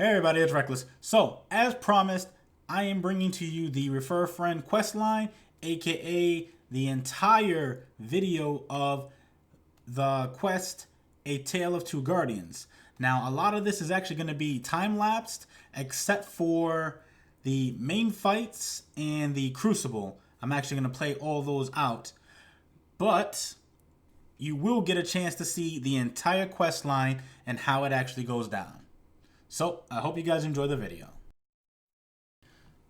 Hey everybody, it's Reckless. So, as promised, I am bringing to you the Refer A Friend Questline, aka the entire video of the quest, A Tale of Two Guardians. Now, a lot of this is actually going to be time-lapsed, except for the main fights and the Crucible. I'm actually going to play all those out. But you will get a chance to see the entire quest line and how it actually goes down. So I hope you guys enjoy the video.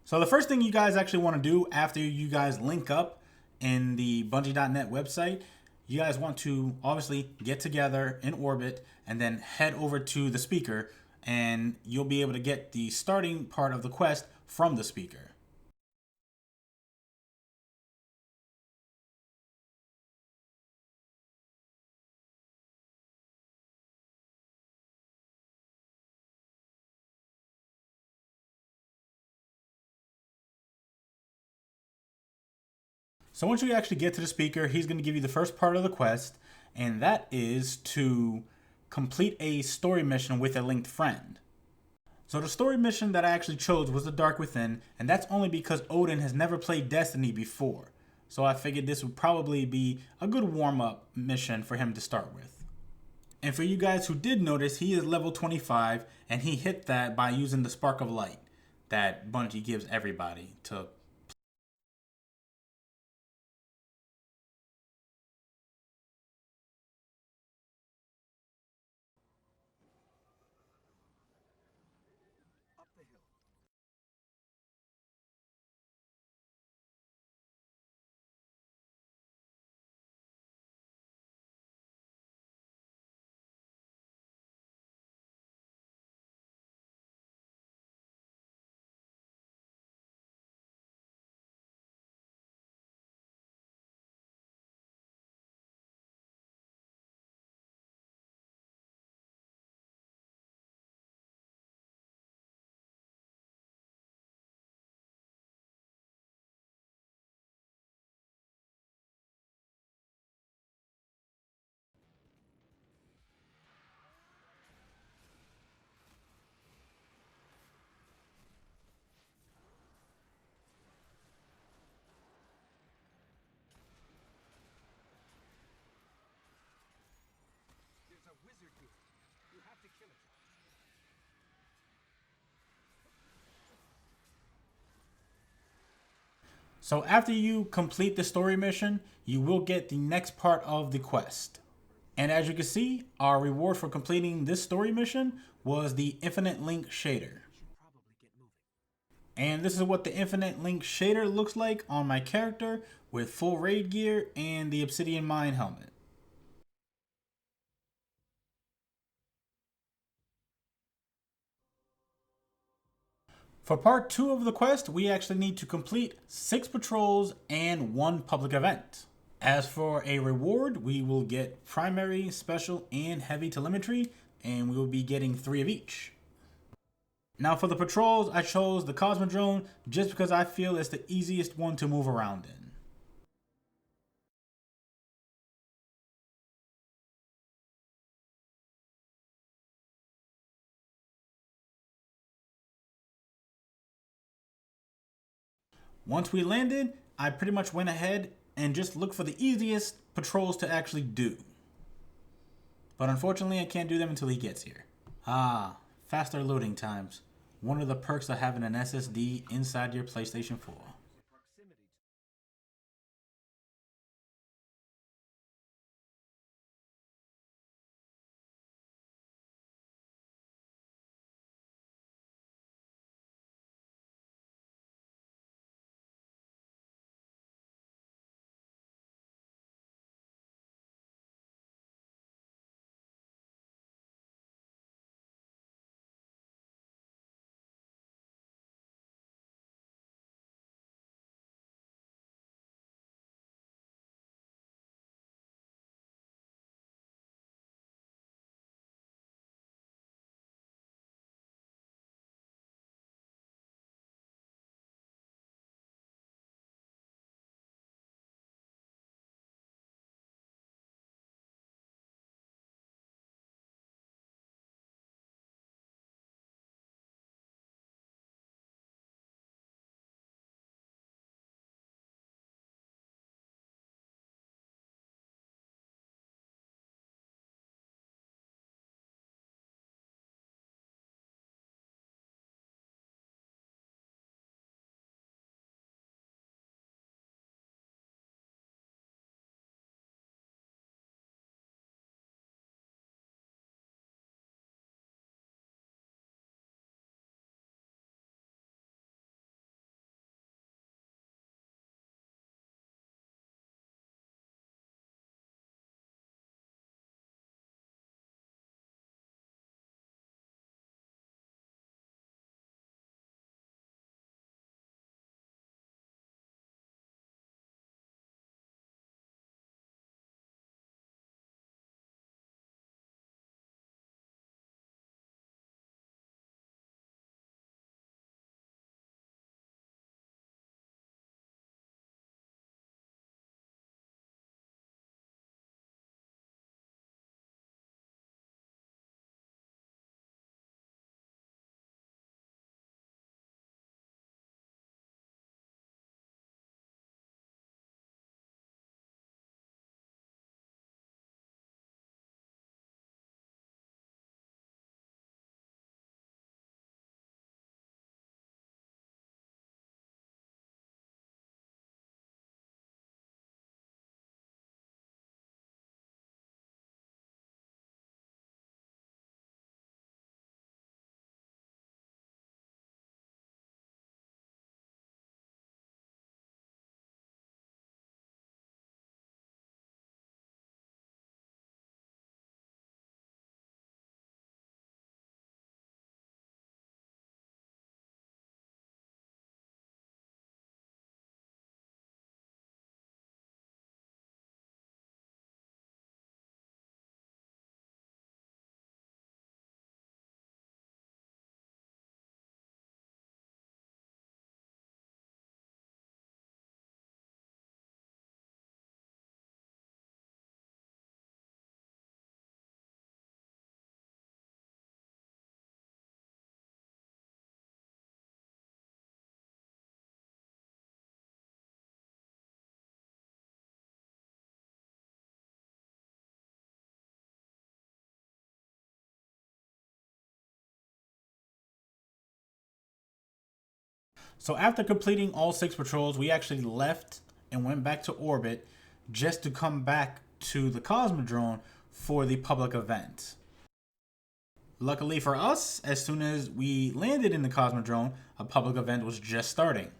So the first thing you guys actually want to do after you guys link up in the Bungie.net website, you guys want to obviously get together in orbit and then head over to the speaker, and you'll be able to get the starting part of the quest from the speaker. So once you actually get to the speaker, he's going to give you the first part of the quest, and that is to complete a story mission with a linked friend. So the story mission that I actually chose was The Dark Within, and that's only because Odin has never played Destiny before. So I figured this would probably be a good warm-up mission for him to start with. And for you guys who did notice, he is level 25, and he hit that by using the Spark of Light that Bungie gives everybody to. So after you complete the story mission, you will get the next part of the quest. And as you can see, our reward for completing this story mission was the Infinite Link shader. And this is what the Infinite Link shader looks like on my character with full raid gear and the Obsidian Mine helmet. For part 2 of the quest, we actually need to complete 6 patrols and 1 public event. As for a reward, we will get primary, special, and heavy telemetry, and we will be getting 3 of each. Now for the patrols, I chose the Cosmodrome just because I feel it's the easiest one to move around in. Once we landed, I pretty much went ahead and just looked for the easiest patrols to actually do. But unfortunately, I can't do them until he gets here. Ah, faster loading times. One of the perks of having an SSD inside your PlayStation 4. So after completing all 6 patrols, we actually left and went back to orbit just to come back to the Cosmodrome for the public event. Luckily for us, as soon as we landed in the Cosmodrome, a public event was just starting.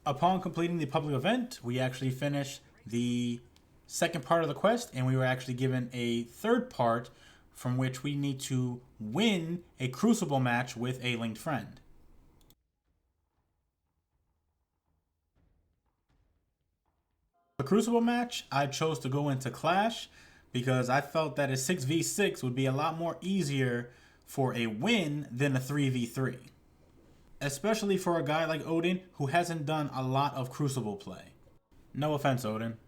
Upon completing the public event, we actually finished the second part of the quest, and we were actually given a third part from which we need to win a Crucible match with a linked friend. The Crucible match, I chose to go into Clash because I felt that a 6v6 would be a lot more easier for a win than a 3v3. Especially for a guy like Odin who hasn't done a lot of Crucible play. No offense, Odin.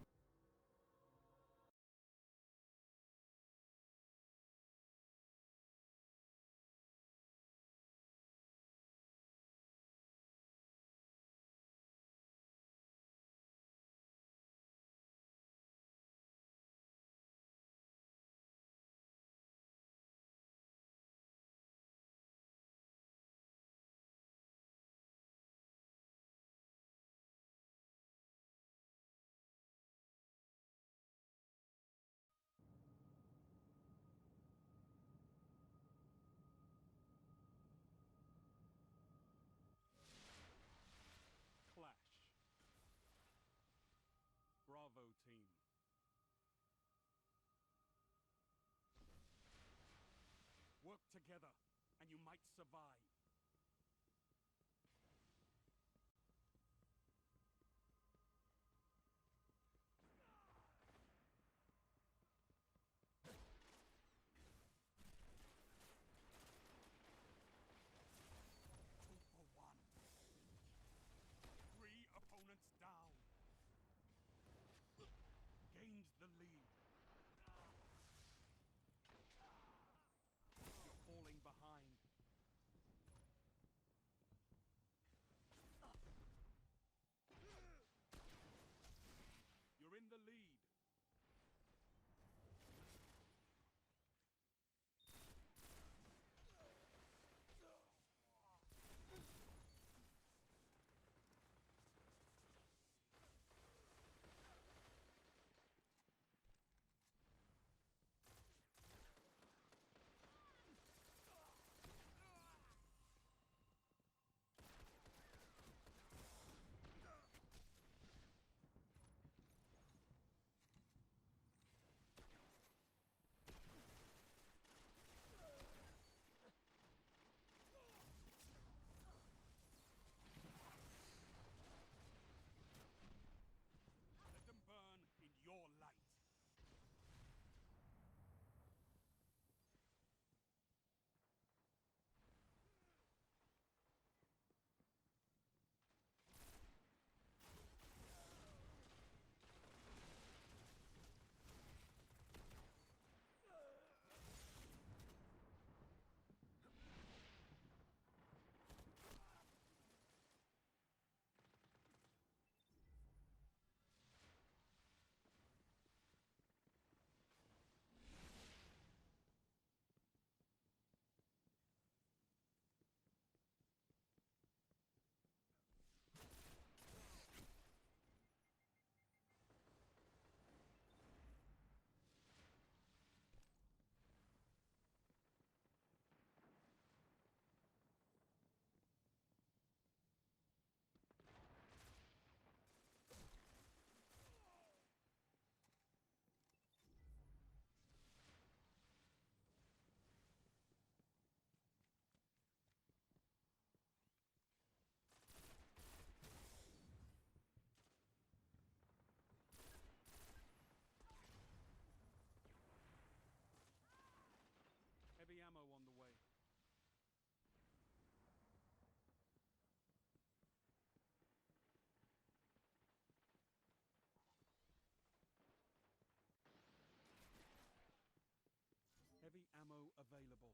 Clash. Bravo team. Work together and you might survive. Two for one. 3 opponents down. Gains the lead. You're falling behind. You're in the lead. available.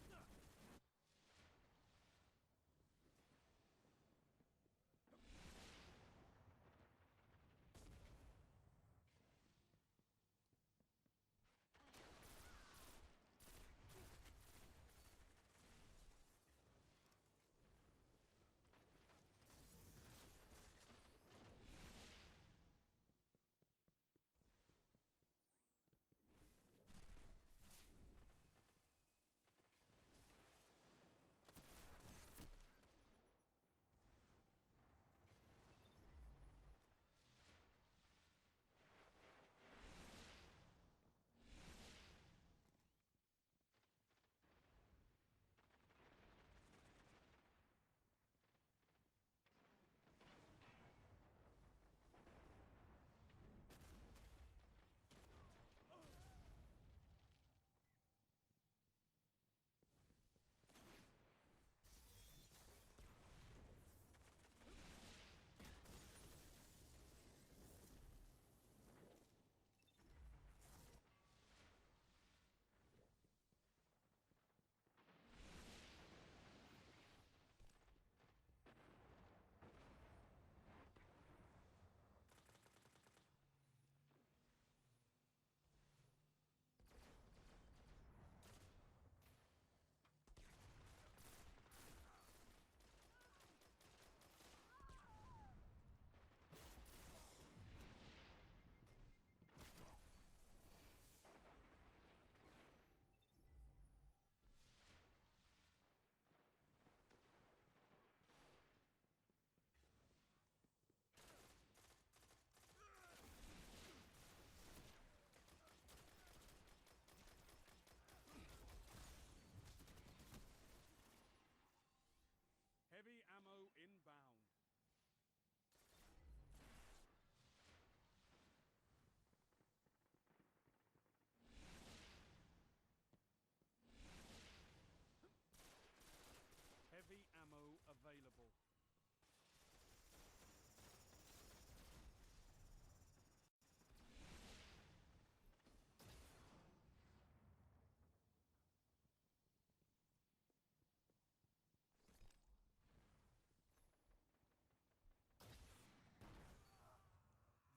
Double kill. Heavy ammo inbound. Heavy ammo available.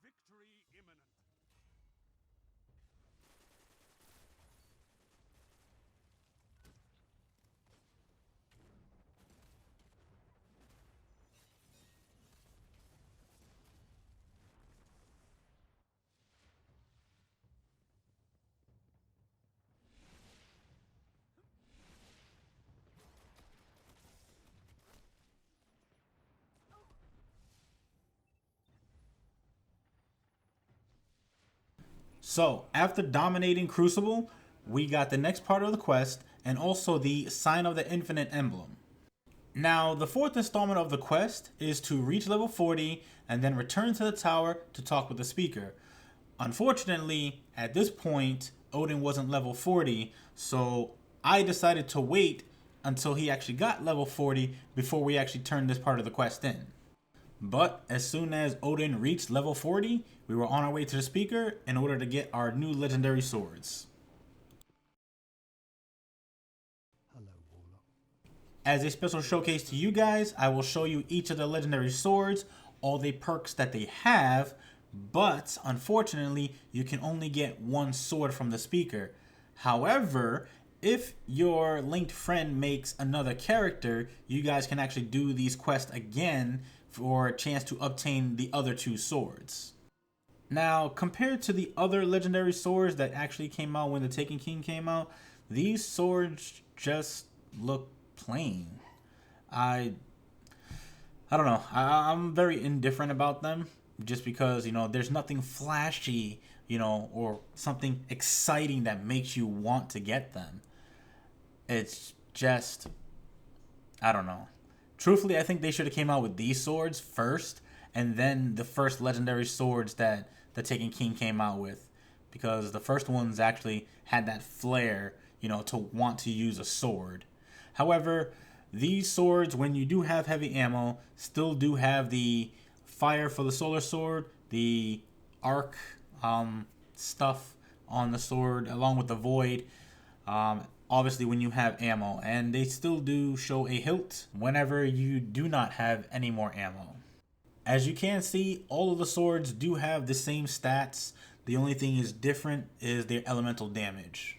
Victory imminent. So, after dominating Crucible, we got the next part of the quest and also the Sign of the Infinite Emblem. Now, the fourth installment of the quest is to reach level 40 and then return to the tower to talk with the speaker. Unfortunately, at this point, Odin wasn't level 40, so I decided to wait until he actually got level 40 before we actually turned this part of the quest in. But as soon as Odin reached level 40, we were on our way to the speaker in order to get our new legendary swords. As a special showcase to you guys, I will show you each of the legendary swords, all the perks that they have, but unfortunately, you can only get one sword from the speaker. However, if your linked friend makes another character, you guys can actually do these quests again for a chance to obtain the other two swords. Now, compared to the other legendary swords that actually came out when the Taken King came out, these swords just look plain. I I don't know. I'm very indifferent about them just because, there's nothing flashy, or something exciting that makes you want to get them. It's just, I don't know. Truthfully, I think they should have came out with these swords first and then the first legendary swords that the Taken King came out with, because the first ones actually had that flair, to want to use a sword. However, these swords, when you do have heavy ammo, still do have the fire for the solar sword, the arc stuff on the sword, along with the void. Obviously, when you have ammo, and they still do show a hilt whenever you do not have any more ammo. As you can see, all of the swords do have the same stats. The only thing is different is their elemental damage.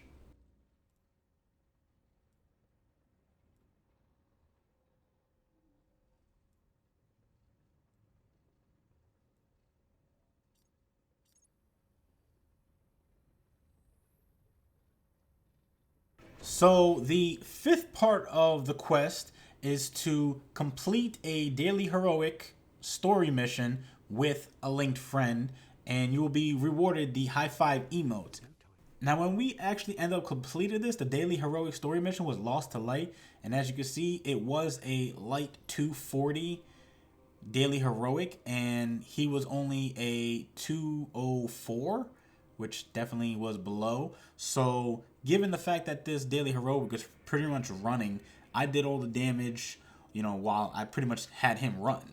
So the fifth part of the quest is to complete a daily heroic story mission with a linked friend, and you will be rewarded the high five emote. Now, when we actually end up completed this, the daily heroic story mission was lost to light, and as you can see, it was a light 240 daily heroic, and he was only a 204, which definitely was below. So given the fact that this daily heroic was pretty much running, I did all the damage, while I pretty much had him run.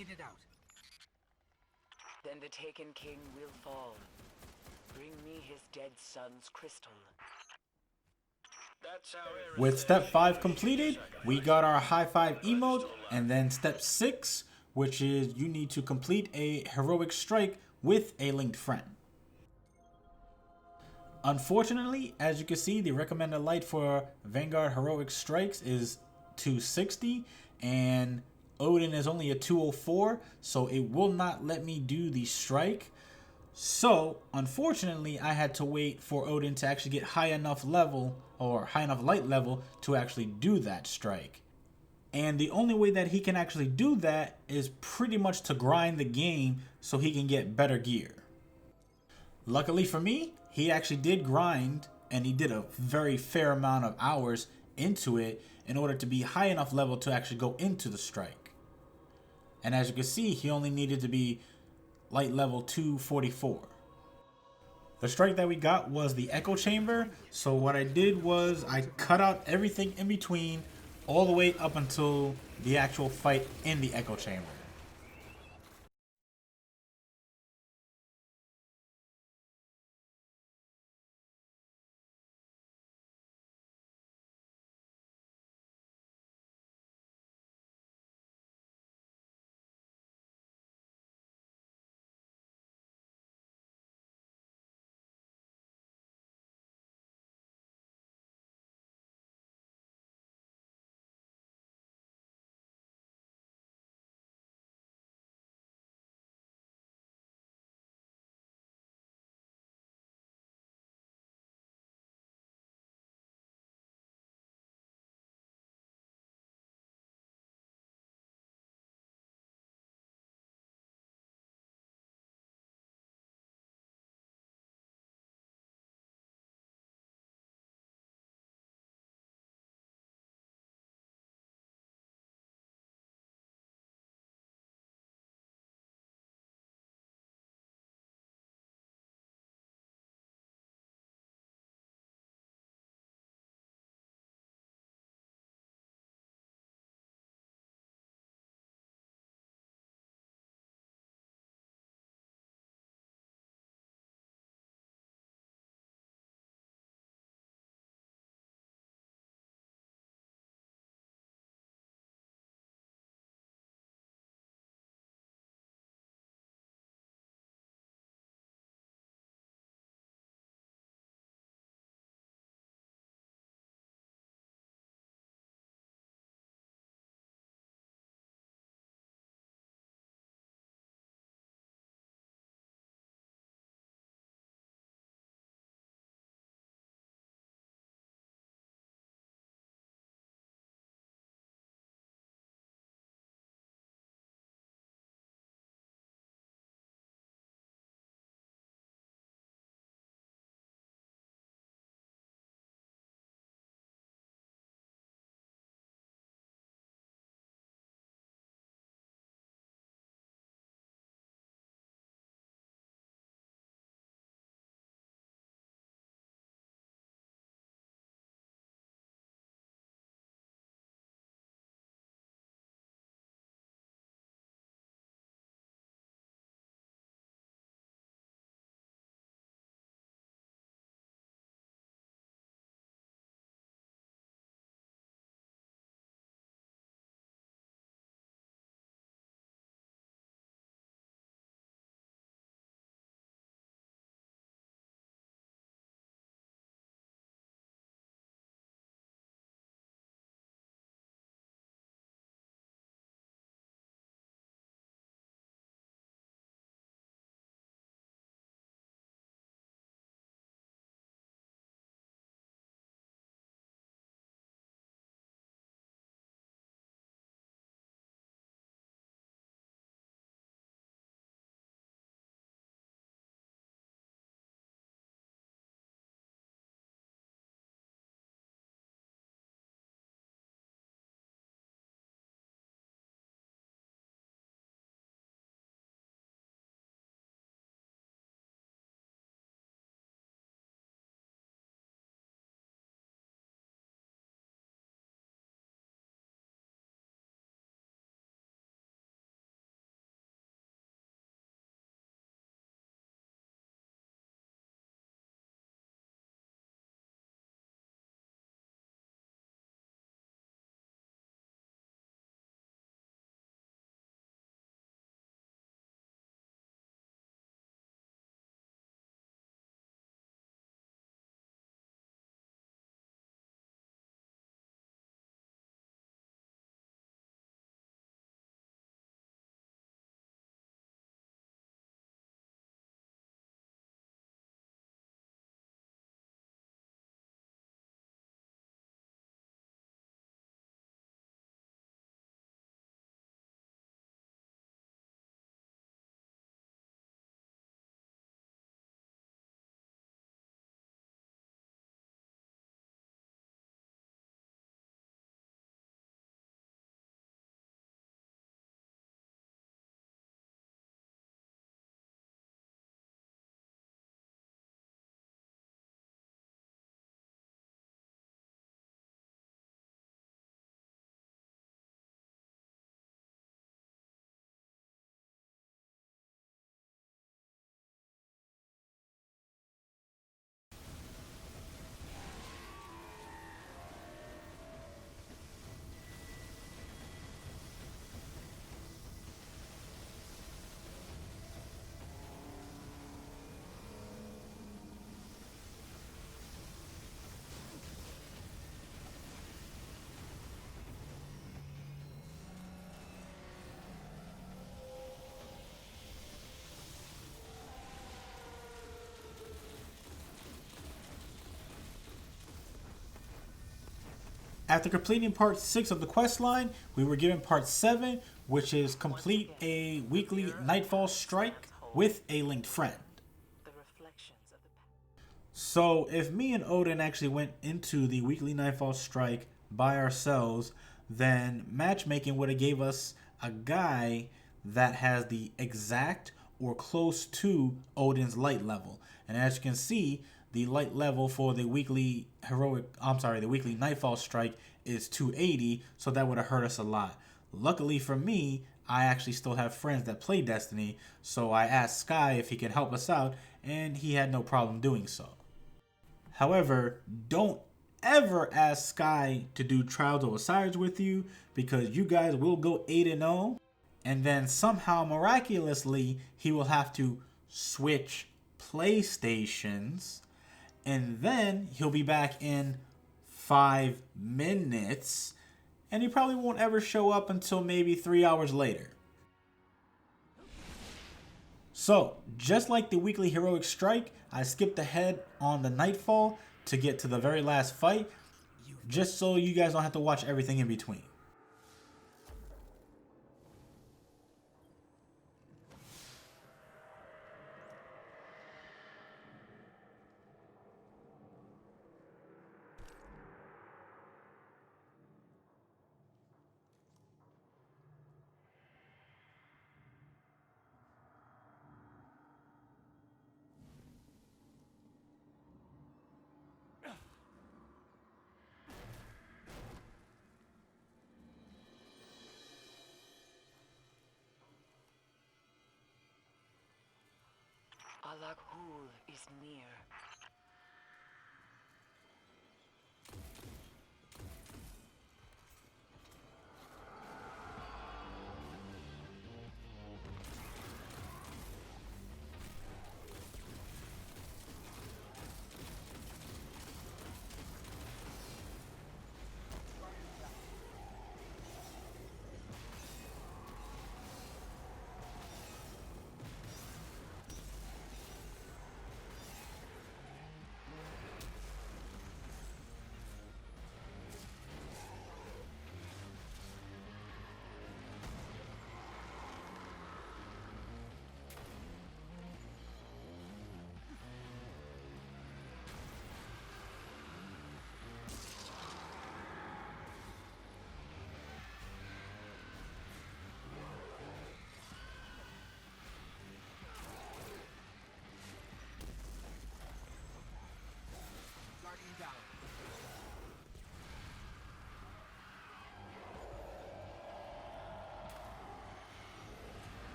made it out. Then the Taken King will fall. Bring me his dead son's crystal. With step 5 completed, we got our high five emote, and then step 6, which is you need to complete a heroic strike with a linked friend. Unfortunately, as you can see, the recommended light for Vanguard heroic strikes is 260, and Odin is only a 204, so it will not let me do the strike. So, unfortunately, I had to wait for Odin to actually get high enough level, or high enough light level, to actually do that strike. And the only way that he can actually do that is pretty much to grind the game so he can get better gear. Luckily for me, he actually did grind, and he did a very fair amount of hours into it in order to be high enough level to actually go into the strike. And as you can see, he only needed to be light level 244. The strike that we got was the echo chamber. So what I did was I cut out everything in between all the way up until the actual fight in the echo chamber. After completing part 6 of the quest line, we were given part 7, which is complete a weekly Nightfall strike with a linked friend. The reflections of the So if me and Odin actually went into the weekly Nightfall strike by ourselves, then matchmaking would have gave us a guy that has the exact or close to Odin's light level. And as you can see, the light level for the weekly the weekly Nightfall strike is 280, so that would have hurt us a lot. Luckily for me, I actually still have friends that play Destiny, so I asked Sky if he can help us out, and he had no problem doing so. However, don't ever ask Sky to do Trials of Osiris with you, because you guys will go 8-0, and then somehow miraculously he will have to switch PlayStations, and then he'll be back in 5 minutes, and he probably won't ever show up until maybe 3 hours later. So, just like the weekly heroic strike, I skipped ahead on the Nightfall to get to the very last fight, just so you guys don't have to watch everything in between. Alakhul is near.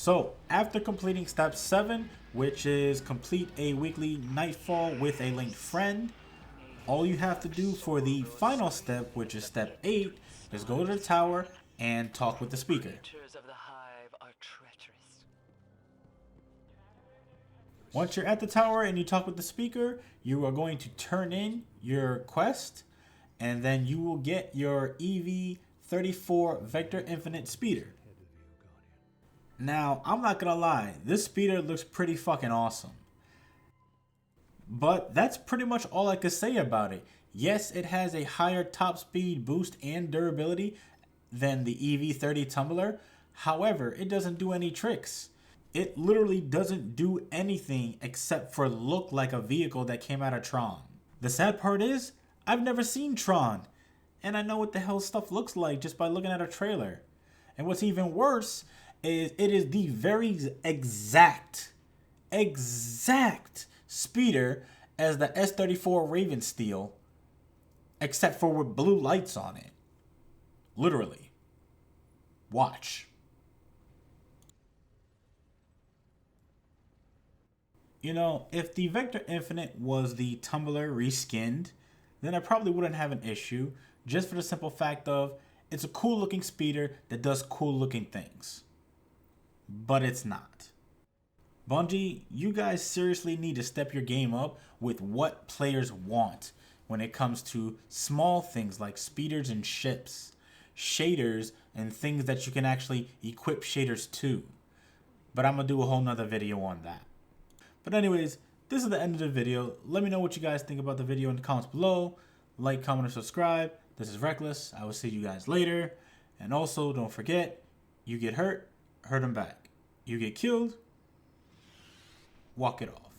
So after completing step 7, which is complete a weekly Nightfall with a linked friend, all you have to do for the final step, which is step 8, is go to the tower and talk with the speaker. Creatures of the hive are treacherous. Once you're at the tower and you talk with the speaker, you are going to turn in your quest, and then you will get your EV-34 Vector Infinite Speeder. Now, I'm not gonna lie, this speeder looks pretty fucking awesome. But that's pretty much all I could say about it. Yes, it has a higher top speed boost and durability than the EV-30 Tumbler. However, it doesn't do any tricks. It literally doesn't do anything except for look like a vehicle that came out of Tron. The sad part is, I've never seen Tron, and I know what the hell stuff looks like just by looking at a trailer. And what's even worse is it is the very exact speeder as the S-34 Raven Steel, except for with blue lights on it. Literally. Watch. You know, if the Vector Infinite was the Tumbler reskinned, then I probably wouldn't have an issue, just for the simple fact of it's a cool looking speeder that does cool looking things. But it's not. Bungie, you guys seriously need to step your game up with what players want when it comes to small things like speeders and ships, shaders, and things that you can actually equip shaders to. But I'm going to do a whole nother video on that. But anyways, this is the end of the video. Let me know what you guys think about the video in the comments below. Like, comment, and subscribe. This is Reckless. I will see you guys later. And also, don't forget, you get hurt, hurt them back. You get killed, walk it off.